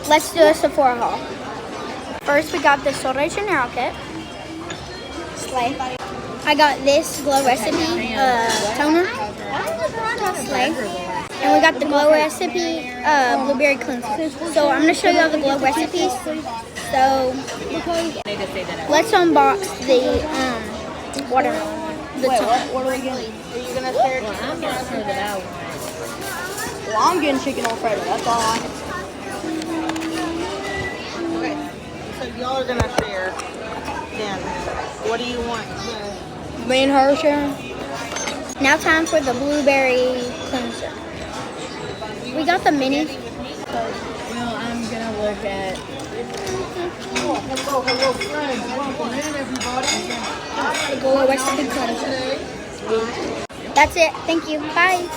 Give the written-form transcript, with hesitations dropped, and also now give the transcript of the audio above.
Let's do a Sephora haul. First, we got the Sol de Janeiro kit. Slay. I got this Glow Recipe toner. Slay. And we got the Glow Recipe blueberry cleanser. So I'm going to show you all the Glow recipes. So let's unbox the watermelon one. The toner. What are we getting? Are you going to share? Well, I'm going to share that one. Well, I'm getting chicken Alfredo. That's all I can say. Okay, so y'all are gonna share. Then, what do you want? Me and her sharing? Now time for the blueberry cleanser. We got the mini. Well, I'm going to look at... Hello, friends. Welcome in, everybody. The Glow Recipe cleanser. That's it. Thank you. Bye.